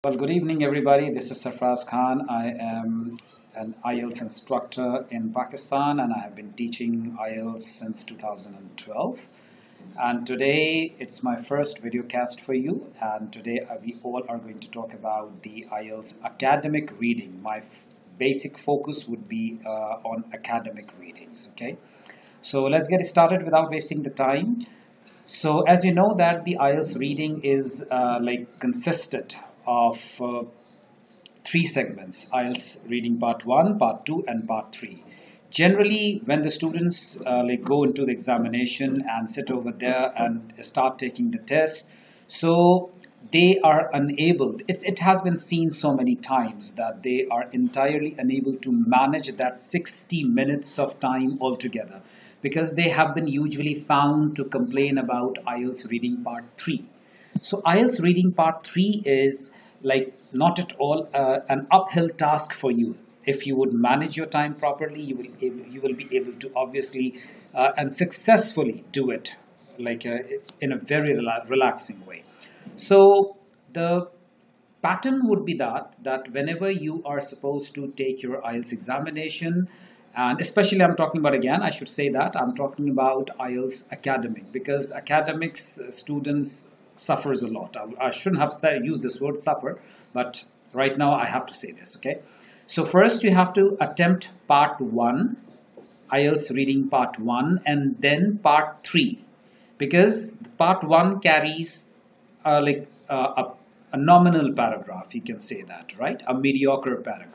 Well, good evening, everybody. This is Sarfaraz Khan. I am an IELTS instructor in Pakistan, and I have been teaching IELTS since 2012. And today, it's my first video cast for you. And today, we all are going to talk about the IELTS academic reading. My basic focus would be on academic readings. Okay, so let's get started without wasting the time. So as you know that the IELTS reading is consisted of three segments: IELTS reading part 1, part 2 and part 3. Generally, when the students go into the examination and sit over there and start taking the test, so they are unable, it has been seen so many times that they are entirely unable to manage that 60 minutes of time altogether, because they have been usually found to complain about IELTS reading part 3. So IELTS reading part 3 is not at all an uphill task for you. If you would manage your time properly, you will be able to obviously and successfully do it in a very relaxing way. So the pattern would be that whenever you are supposed to take your IELTS examination, and especially I'm talking about, again, I should say that I'm talking about IELTS academic, because academics students suffers a lot. I shouldn't have used this word suffer, but right now I have to say this. Okay, so first you have to attempt part 1, IELTS reading part 1, and then part 3, because part 1 carries a nominal paragraph, you can say that, right? A mediocre paragraph.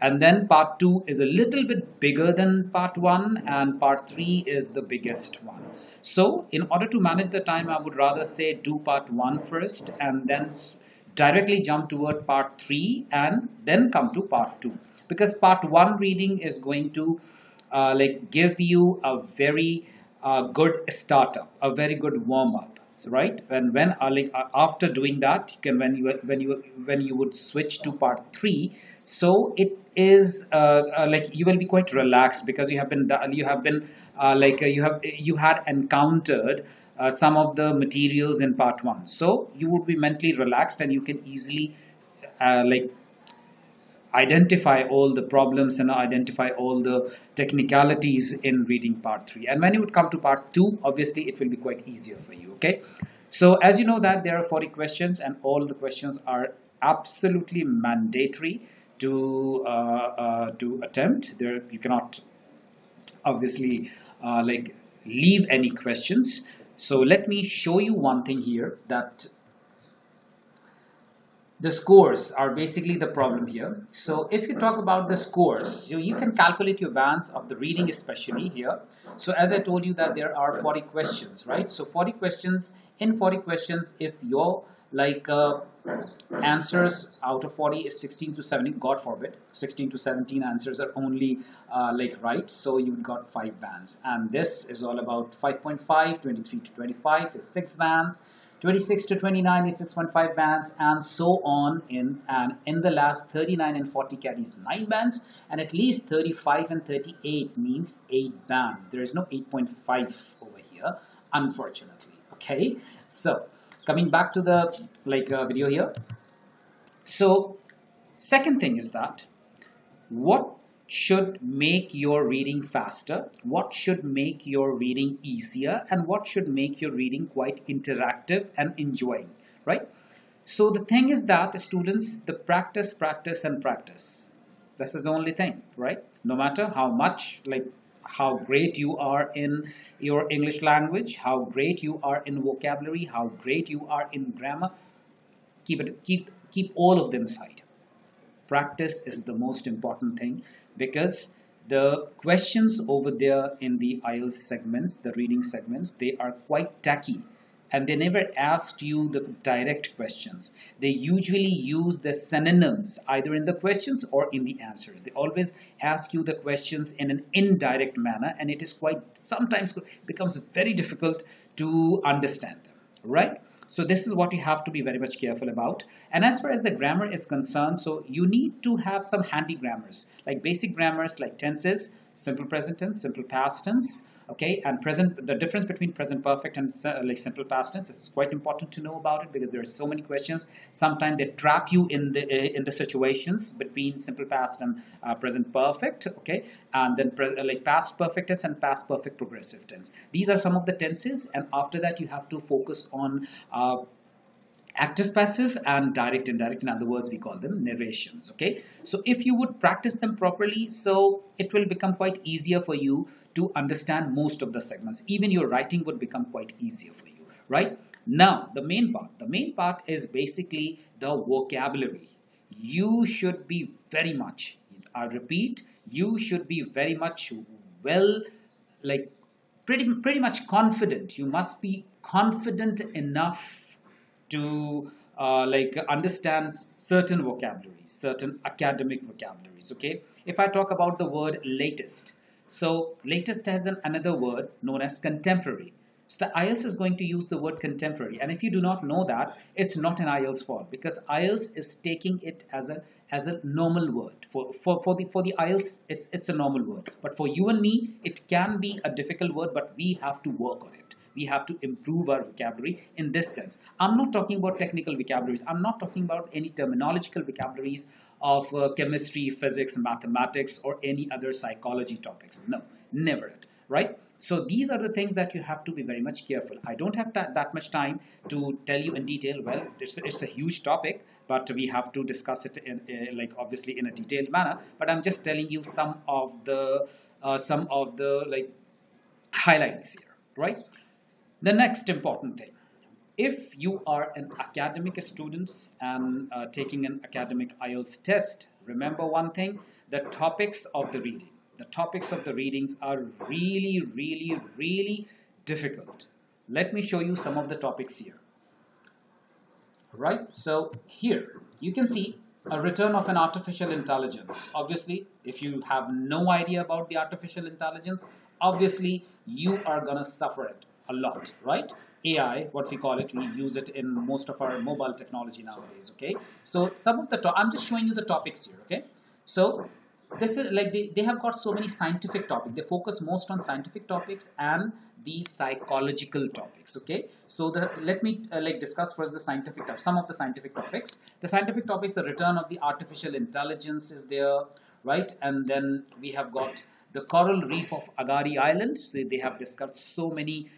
And then part 2 is a little bit bigger than part 1, and part 3 is the biggest one. So in order to manage the time, I would rather say do part 1 first and then directly jump toward part 3 and then come to part 2, because part 1 reading is going to give you a very good startup, a very good warm-up. So, right, when after doing that, you can when you would switch to part 3, so it is you will be quite relaxed, because you had encountered some of the materials in part 1, so you would be mentally relaxed and you can easily identify all the problems and identify all the technicalities in reading part 3. And when you would come to part 2, obviously it will be quite easier for you. Okay, so as you know that there are 40 questions, and all the questions are absolutely mandatory to attempt. There you cannot obviously leave any questions. So let me show you one thing here, that the scores are basically the problem here. So if you talk about the scores, you can calculate your bands of the reading, especially here. So as I told you that there are 40 questions, right? So 40 questions, in 40 questions, if your answers out of 40 is 16 to 17, God forbid, 16 to 17 answers are only right, so you got 5 bands. And this is all about 5.5, 23 to 25 is 6 bands, 26 to 29 is 6.5 bands, and so on. In the last 39 and 40 carries 9 bands, and at least 35 and 38 means 8 bands. There is no 8.5 over here, unfortunately. Okay, so coming back to the video here. So second thing is that what should make your reading faster, what should make your reading easier, and what should make your reading quite interactive and enjoying, right? So the thing is that students, the practice, and practice. This is the only thing, right? No matter how much, how great you are in your English language, how great you are in vocabulary, how great you are in grammar, keep all of them aside. Practice is the most important thing, because the questions over there in the IELTS segments, the reading segments, they are quite tacky, and they never asked you the direct questions. They usually use the synonyms either in the questions or in the answers. They always ask you the questions in an indirect manner, and it is quite, sometimes becomes very difficult to understand them, right? So this is what you have to be very much careful about. And as far as the grammar is concerned, so you need to have some handy grammars, like basic grammars like tenses, simple present tense, simple past tense, Okay, and present, the difference between present perfect and like simple past tense, it's quite important to know about it because there are so many questions. Sometimes they trap you in the situations between simple past and present perfect. Okay, and then like past perfect tense and past perfect progressive tense. These are some of the tenses, and after that you have to focus on active passive and direct indirect. In other words, we call them narrations. Okay, so if you would practice them properly, so it will become quite easier for you to understand most of the segments. Even your writing would become quite easier for you. Right now, the main part is basically the vocabulary. You should be very much, I repeat, you should be very much well, like pretty much confident. You must be confident enough to like understand certain vocabularies, certain academic vocabularies. Okay, if I talk about the word latest, so latest has another word known as contemporary. So the IELTS is going to use the word contemporary, and if you do not know that, it's not an IELTS fault, because IELTS is taking it as a normal word. For the IELTS, it's a normal word, but for you and me, it can be a difficult word, but we have to work on it. We have to improve our vocabulary in this sense. I'm not talking about technical vocabularies. I'm not talking about any terminological vocabularies of chemistry, physics, mathematics, or any other psychology topics. No, never. Right? So these are the things that you have to be very much careful. I don't have that much time to tell you in detail. Well, it's a huge topic, but we have to discuss it in like obviously in a detailed manner. But I'm just telling you some of the like highlights here, right? The next important thing, if you are an academic student and taking an academic IELTS test, remember one thing: the topics of the reading. The topics of the readings are really difficult. Let me show you some of the topics here. Right? So here you can see a return of an artificial intelligence. Obviously, if you have no idea about the artificial intelligence, obviously you are gonna suffer it a lot, right? AI, what we call it, we use it in most of our mobile technology nowadays. Okay, so some of the I'm just showing you the topics here. Okay, so this is like they have got so many scientific topics. They focus most on scientific topics and the psychological topics. Okay, so let me like discuss first the scientific topics, some of the scientific topics. The scientific topics: the return of the artificial intelligence is there, right? And then we have got the coral reef of Agari Island. So they have discussed so many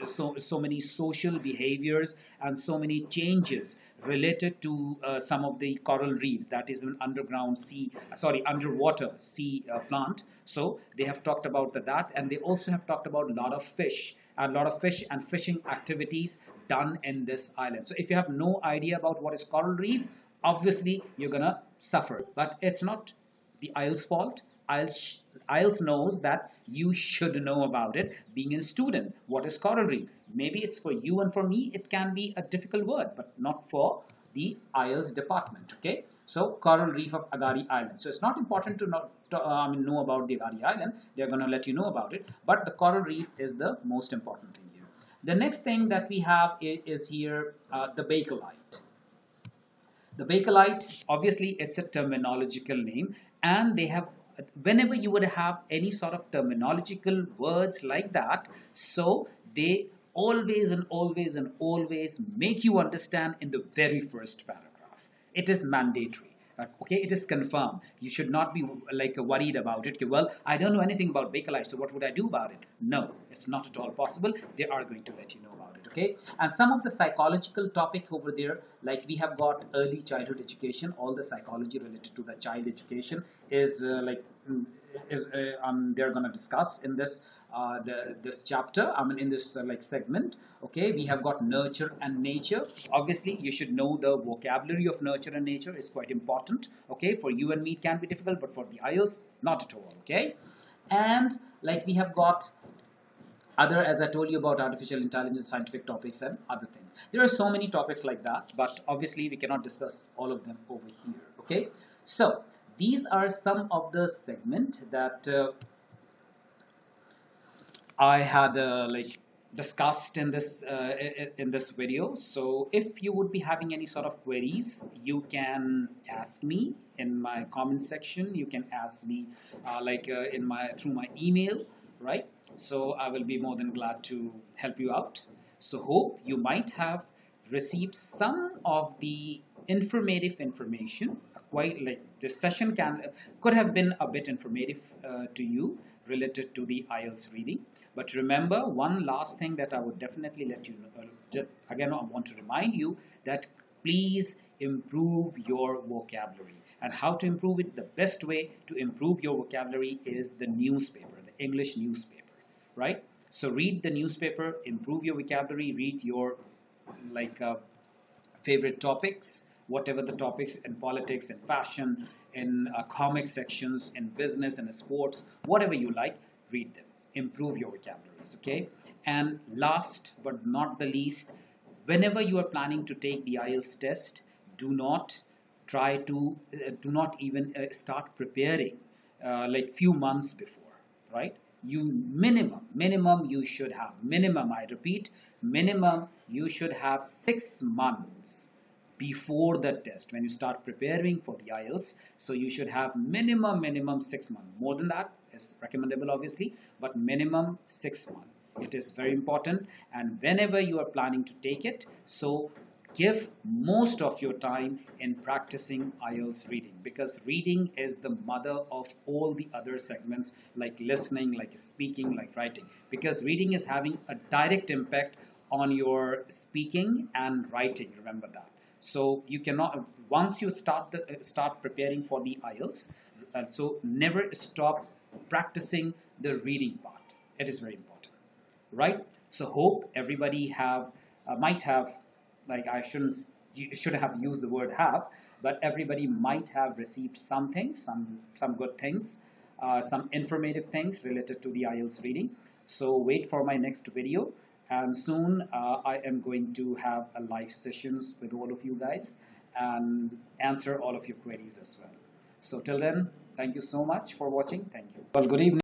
so many social behaviors and so many changes related to some of the coral reefs, that is an underwater sea plant. So they have talked about that, and they also have talked about a lot of fish and fishing activities done in this island. So if you have no idea about what is coral reef, obviously you're gonna suffer, but it's not the IELTS fault. IELTS knows that you should know about it. Being a student, what is coral reef? Maybe it's for you and for me, it can be a difficult word, but not for the IELTS department. Okay, so coral reef of Agari Island. So it's not important to know about the Agari Island. They're going to let you know about it, but the coral reef is the most important thing here. The next thing that we have is here the bakelite. The bakelite, obviously, it's a terminological name, and they have, whenever you would have any sort of terminological words like that, so they always make you understand in the very first paragraph. It is mandatory. Okay, it is confirmed. You should not be like worried about it. Okay, well, I don't know anything about bakelite, so what would I do about it? No, it's not at all possible. They are going to let you know about it. Okay, and some of the psychological topic over there, like we have got early childhood education. All the psychology related to the child education is they're going to discuss in this this chapter, in this like segment. Okay, we have got nurture and nature. Obviously you should know the vocabulary of nurture and nature is quite important. Okay, for you and me it can be difficult, but for the IELTS not at all. Okay, and like we have got other, as I told you, about artificial intelligence, scientific topics and other things. There are so many topics like that, but obviously we cannot discuss all of them over here. Okay, so these are some of the segment that I had like discussed in this video. So if you would be having any sort of queries, you can ask me in my comment section. You can ask me through my email, right? So I will be more than glad to help you out. So hope you might have received some of the informative information. Quite like this session could have been a bit informative to you related to the IELTS reading. But remember, one last thing that I would definitely let you know, just again, I want to remind you that please improve your vocabulary. And how to improve it? The best way to improve your vocabulary is the newspaper, the English newspaper, right? So read the newspaper, improve your vocabulary, read your like favorite topics, whatever the topics in politics, in fashion, in comic sections, in business, and sports, whatever you like, read them. Improve your vocabularies, okay? And last but not the least, whenever you are planning to take the IELTS test, do not do not even start preparing like few months before, right? You minimum you should have, minimum, I repeat, minimum you should have 6 months before the test when you start preparing for the IELTS. So you should have minimum 6 months. More than that is recommendable, obviously, but minimum 6 months. It is very important. And whenever you are planning to take it, so give most of your time in practicing IELTS reading, because reading is the mother of all the other segments like listening, like speaking, like writing, because reading is having a direct impact on your speaking and writing. Remember that. So you cannot, once you start preparing for the IELTS, so never stop practicing the reading part. It is very important, right? So hope everybody have might have, like, I shouldn't, you should have used the word have, but everybody might have received something, some good things, some informative things related to the IELTS reading. So wait for my next video, and soon I am going to have a live sessions with all of you guys and answer all of your queries as well. So till then, thank you so much for watching. Thank you. Well, good evening.